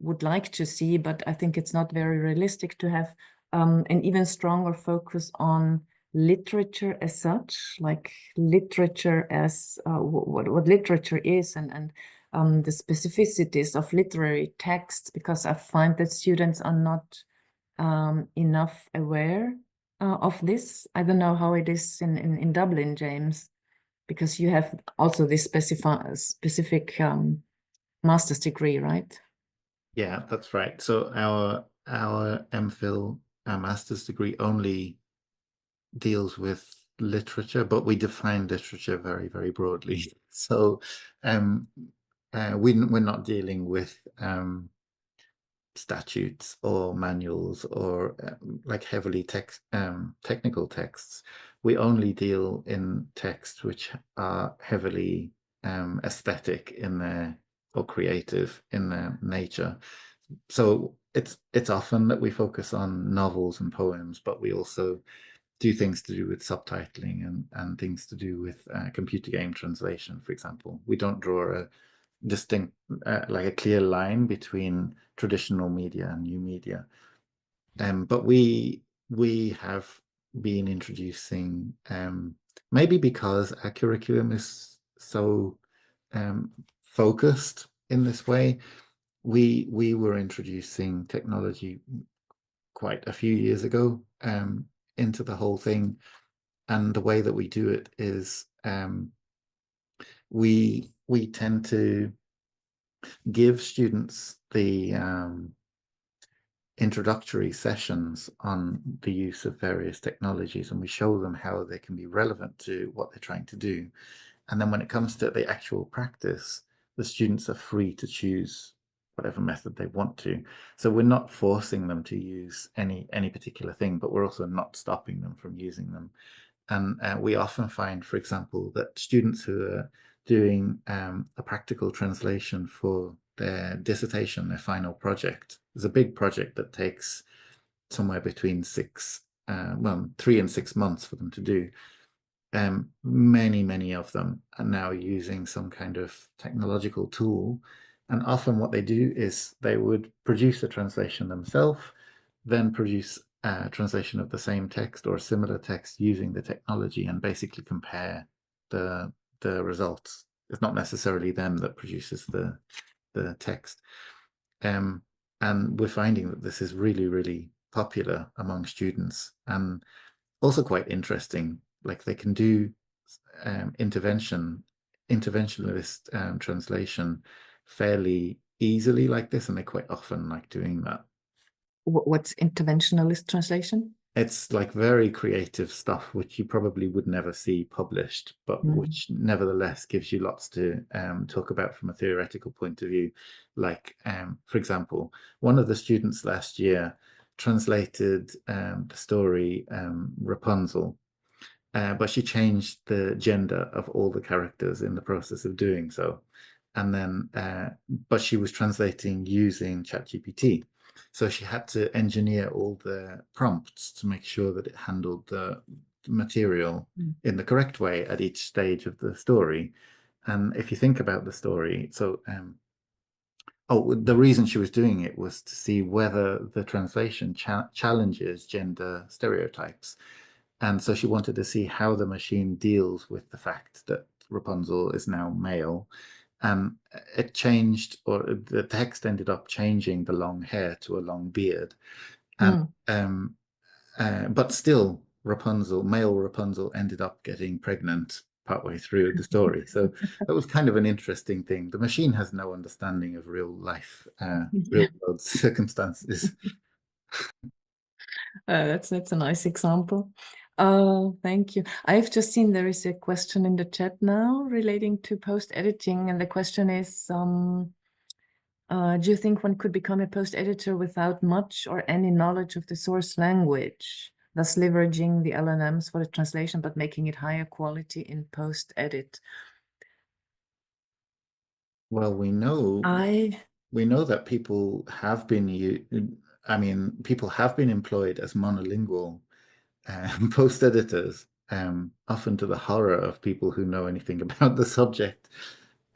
would like to see, but I think it's not very realistic, to have an even stronger focus on literature as such, like literature as what literature is, and the specificities of literary texts, because I find that students are not enough aware of this. I don't know how it is in Dublin, James, because you have also this specific master's degree, right? Yeah, that's right. So our MPhil, our master's degree, only deals with literature, but we define literature very, very broadly. So we're not dealing with statutes or manuals or like heavily technical texts. We only deal in texts which are heavily aesthetic in their or creative in their nature. So it's often that we focus on novels and poems, but we also do things to do with subtitling and things to do with computer game translation, for example. We don't draw a distinct, like a clear line between traditional media and new media. But we have been introducing, maybe because our curriculum is so focused in this way, we were introducing technology quite a few years ago into the whole thing. And the way that we do it is we tend to give students the introductory sessions on the use of various technologies, and we show them how they can be relevant to what they're trying to do. And then when it comes to the actual practice, the students are free to choose whatever method they want to. So we're not forcing them to use any particular thing, but we're also not stopping them from using them. And we often find, for example, that students who are doing a practical translation for their dissertation, their final project, is a big project that takes somewhere between 3 and 6 months for them to do. Many of them are now using some kind of technological tool. And often what they do is they would produce a translation themselves, then produce a translation of the same text or a similar text using the technology and basically compare the results. It's not necessarily them that produces the text. And we're finding that this is really popular among students and also quite interesting. Like they can do interventionist translation fairly easily like this, and they quite often like doing that. What's interventionalist translation? It's like very creative stuff which you probably would never see published, but which nevertheless gives you lots to talk about from a theoretical point of view. Like, for example, one of the students last year translated the story Rapunzel, but she changed the gender of all the characters in the process of doing so. And then, but she was translating using ChatGPT. So she had to engineer all the prompts to make sure that it handled the material in the correct way at each stage of the story. And if you think about the story, so the reason she was doing it was to see whether the translation challenges gender stereotypes. And so she wanted to see how the machine deals with the fact that Rapunzel is now male. And it changed, or the text ended up changing the long hair to a long beard. And but still, male Rapunzel ended up getting pregnant partway through the story. So that was kind of an interesting thing. The machine has no understanding of real life, real world circumstances. That's a nice example. Thank you. I've just seen there is a question in the chat now relating to post-editing, and the question is, do you think one could become a post-editor without much or any knowledge of the source language, thus leveraging the LLMs for the translation, but making it higher quality in post-edit? Well, we know that people have been people have been employed as monolingual post editors, often to the horror of people who know anything about the subject.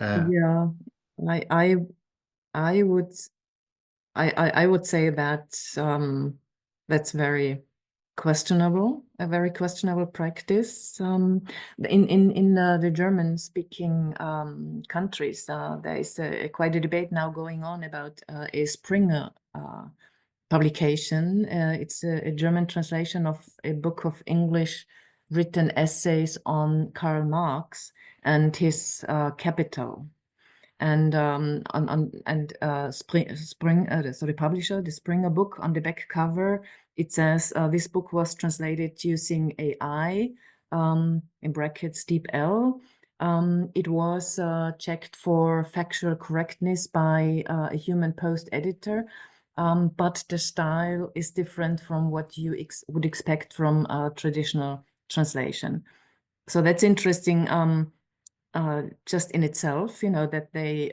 Yeah, I would say that that's very questionable, a very questionable practice. In the German-speaking countries, there is quite a debate now going on about a Springer publication. It's a German translation of a book of English written essays on Karl Marx and his Capital. And the publisher, the Springer book, on the back cover, it says this book was translated using AI, in brackets deep L. It was checked for factual correctness by a human post editor, but the style is different from what you would expect from a traditional translation. So that's interesting. Just in itself, you know, that they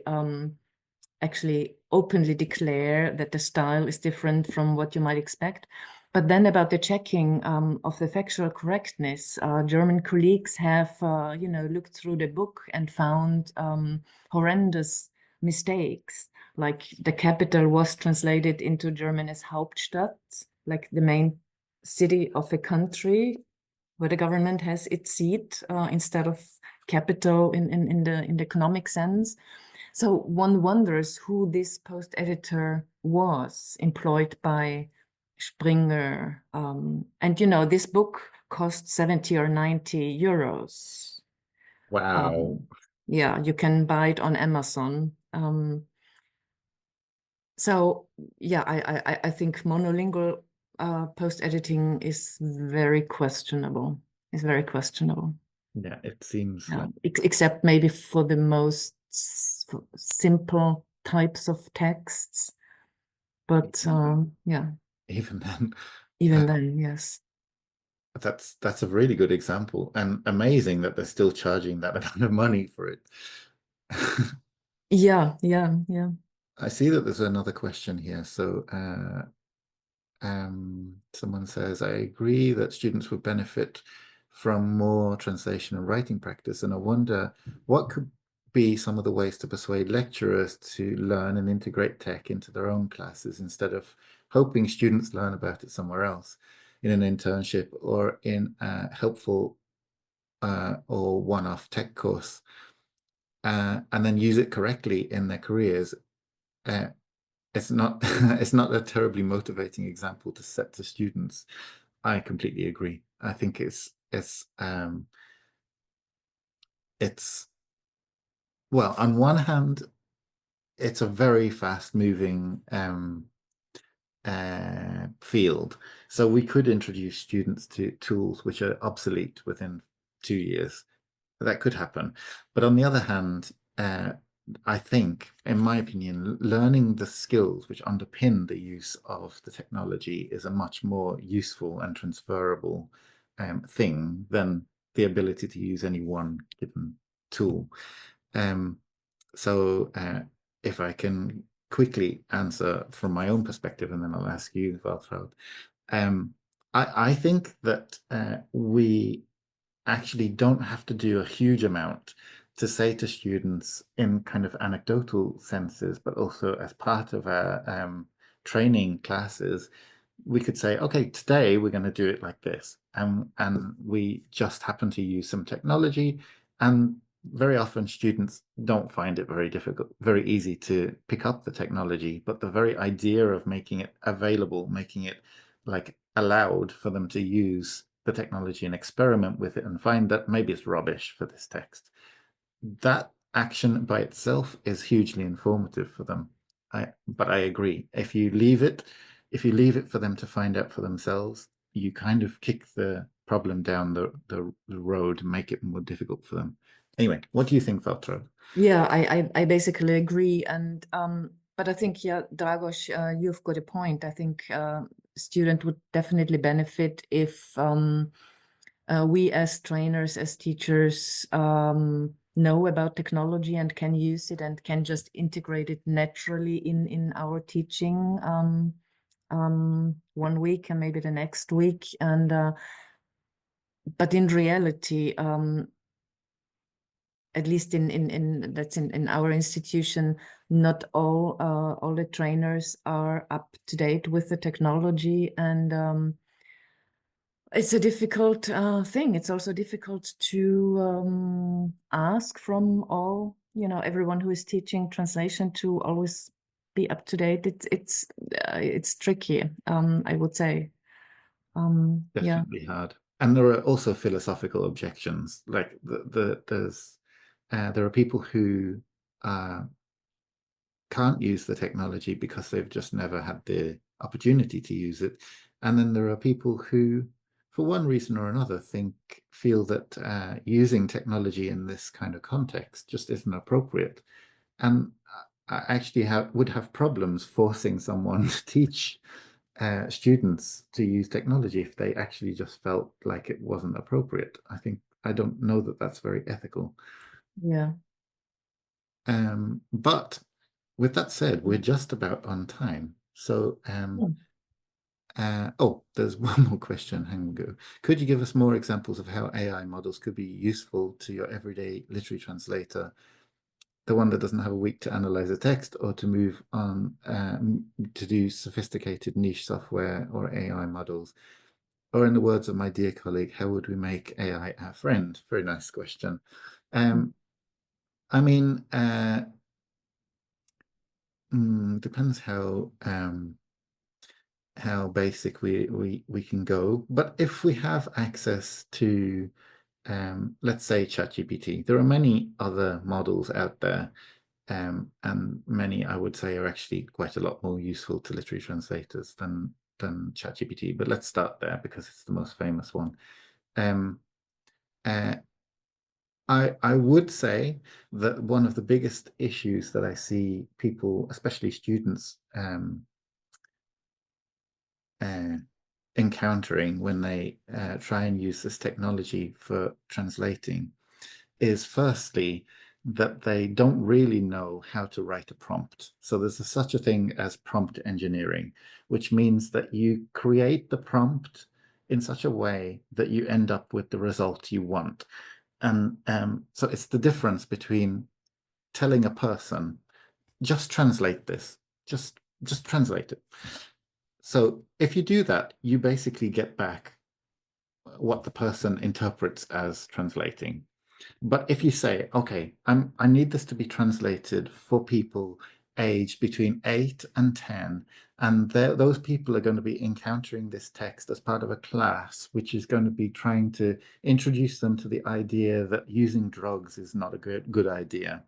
actually openly declare that the style is different from what you might expect. But then about the checking of the factual correctness, German colleagues have, you know, looked through the book and found horrendous mistakes. Like the capital was translated into German as Hauptstadt, like the main city of a country where the government has its seat, instead of capital in the economic sense. So one wonders who this post editor was employed by Springer. And you know, this book cost 70 or 90 euros. Wow. Yeah, you can buy it on Amazon. So yeah, I think monolingual post editing is very questionable. It's very questionable. Yeah, it seems Yeah, like except maybe for the most simple types of texts. But yeah, even then, even then, yes. that's a really good example, and amazing that they're still charging that amount of money for it. Yeah. I see that there's another question here. So someone says, I agree that students would benefit from more translation and writing practice, and I wonder what could be some of the ways to persuade lecturers to learn and integrate tech into their own classes instead of hoping students learn about it somewhere else in an internship or in a helpful or one-off tech course, and then use it correctly in their careers. It's not it's not a terribly motivating example to set to students. I completely agree. I think it's well, on one hand, it's a very fast-moving field. So we could introduce students to tools which are obsolete within 2 years. That could happen. But on the other hand, I think, in my opinion, learning the skills which underpin the use of the technology is a much more useful and transferable thing than the ability to use any one given tool. So if I can quickly answer from my own perspective, and then I'll ask you, Waltraud. I think that we actually don't have to do a huge amount to say to students in kind of anecdotal senses, but also as part of our training classes, we could say, okay, today we're going to do it like this. And we just happen to use some technology, and very often students don't find it very easy to pick up the technology, but the very idea of making it available, making it like allowed for them to use the technology and experiment with it and find that maybe it's rubbish for this text. That action by itself is hugely informative for them. But I agree. If you leave it for them to find out for themselves, you kind of kick the problem down the road and make it more difficult for them. Anyway, what do you think, Waltraud? Yeah, I basically agree. And but I think, yeah, Dragos, you've got a point. I think student would definitely benefit if we as trainers, as teachers, know about technology and can use it and can just integrate it naturally in our teaching 1 week and maybe the next week. And but in reality, at least in our institution, not all the trainers are up to date with the technology, and it's a difficult thing. It's also difficult to ask from everyone who is teaching translation to always be up to date. It's tricky, I would say. Yeah. Definitely hard. And there are also philosophical objections. Like there are people who can't use the technology because they've just never had the opportunity to use it. And then there are people who, for one reason or another, feel that using technology in this kind of context just isn't appropriate. And I actually would have problems forcing someone to teach students to use technology if they actually just felt like it wasn't appropriate. I don't know that that's very ethical. Yeah. But with that said, we're just about on time. So, oh, there's one more question. Hang on. Could you give us more examples of how AI models could be useful to your everyday literary translator, the one that doesn't have a week to analyze a text or to move on to do sophisticated niche software or AI models? Or in the words of my dear colleague, how would we make AI our friend? Very nice question. I mean, depends how basic we can go. But if we have access to, let's say, ChatGPT, there are many other models out there, and many, I would say, are actually quite a lot more useful to literary translators than ChatGPT. But let's start there because it's the most famous one. I would say that one of the biggest issues that I see people, especially students, encountering when they try and use this technology for translating is firstly that they don't really know how to write a prompt. So there's such a thing as prompt engineering, which means that you create the prompt in such a way that you end up with the result you want. And so it's the difference between telling a person, just translate this, just translate it. So if you do that, you basically get back what the person interprets as translating. But if you say, okay, I need this to be translated for people aged between 8 and 10, and those people are going to be encountering this text as part of a class, which is going to be trying to introduce them to the idea that using drugs is not a good idea.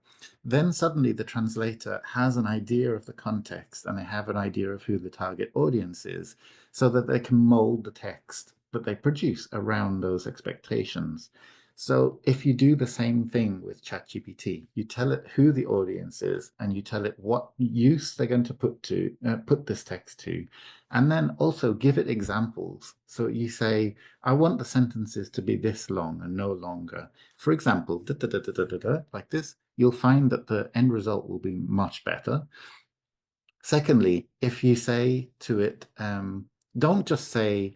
Then suddenly the translator has an idea of the context and they have an idea of who the target audience is, so that they can mold the text that they produce around those expectations. So if you do the same thing with ChatGPT, you tell it who the audience is and you tell it what use they're going to put this text to, and then also give it examples. So you say, I want the sentences to be this long and no longer. For example, like this, you'll find that the end result will be much better. Secondly, if you say to it, don't just say,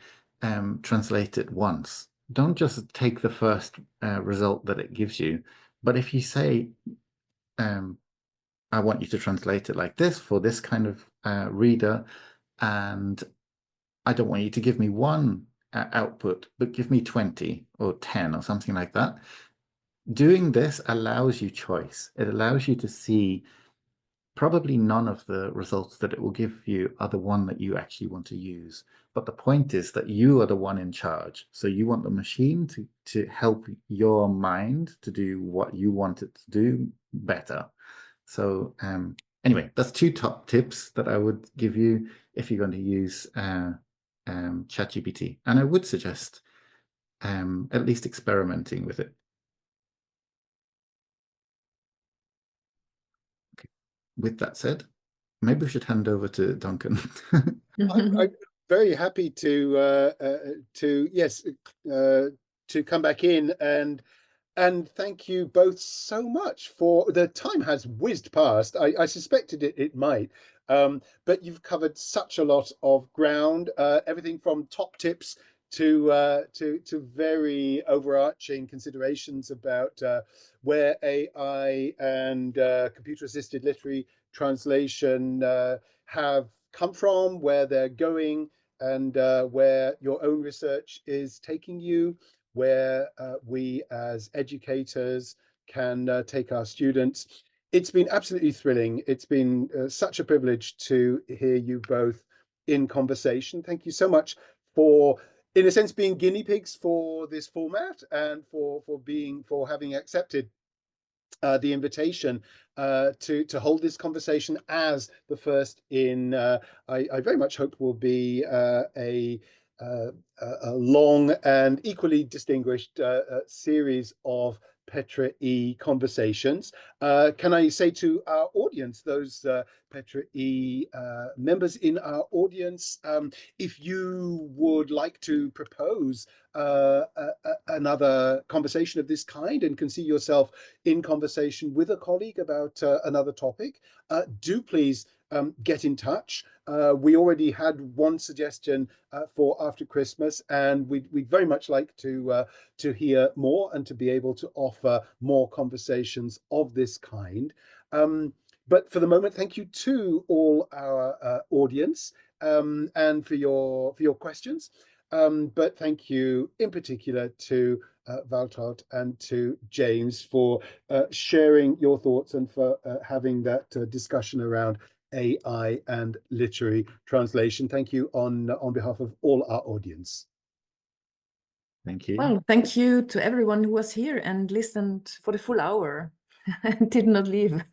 translate it once. Don't just take the first result that it gives you. But if you say, I want you to translate it like this for this kind of reader, and I don't want you to give me one output, but give me 20 or 10 or something like that. Doing this allows you choice. It allows you to see probably none of the results that it will give you are the one that you actually want to use. But the point is that you are the one in charge. So you want the machine to help your mind to do what you want it to do better. So anyway, that's 2 top tips that I would give you if you're going to use ChatGPT. And I would suggest at least experimenting with it. Okay. With that said, maybe we should hand over to Duncan. I'm very happy to come back in and thank you both so much for the time has whizzed past. I suspected it might, but you've covered such a lot of ground, everything from top tips to very overarching considerations about where AI and computer-assisted literary translation have come from, where they're going, and where your own research is taking you, where we as educators can take our students. It's been absolutely thrilling. It's been such a privilege to hear you both in conversation. Thank you so much for, in a sense, being guinea pigs for this format, and for having accepted the invitation to hold this conversation as the first in, I very much hope will be a long and equally distinguished series of PETRA-E Conversations. Can I say to our audience, those PETRA-E members in our audience, if you would like to propose another conversation of this kind and can see yourself in conversation with a colleague about another topic, do please get in touch. We already had one suggestion for after Christmas, and we'd very much like to hear more and to be able to offer more conversations of this kind. But for the moment, thank you to all our audience, and for your questions. But thank you in particular to Waltraud and to James for sharing your thoughts and for having that discussion around AI and literary translation. Thank you on behalf of all our audience. Thank you. Well, thank you to everyone who was here and listened for the full hour and did not leave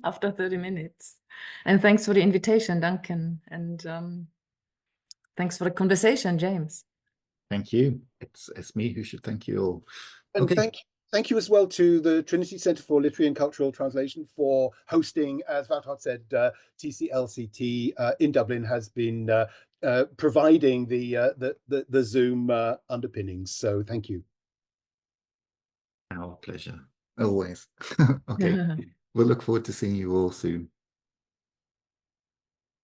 after 30 minutes. And thanks for the invitation, Duncan. And thanks for the conversation, James. Thank you. It's me who should thank you all. And Okay. thank you as well to the Trinity Centre for Literary and Cultural Translation for hosting. As Waltraud said, TCLCT in Dublin has been providing the Zoom underpinnings. So thank you. Our pleasure, always. Okay, we'll look forward to seeing you all soon.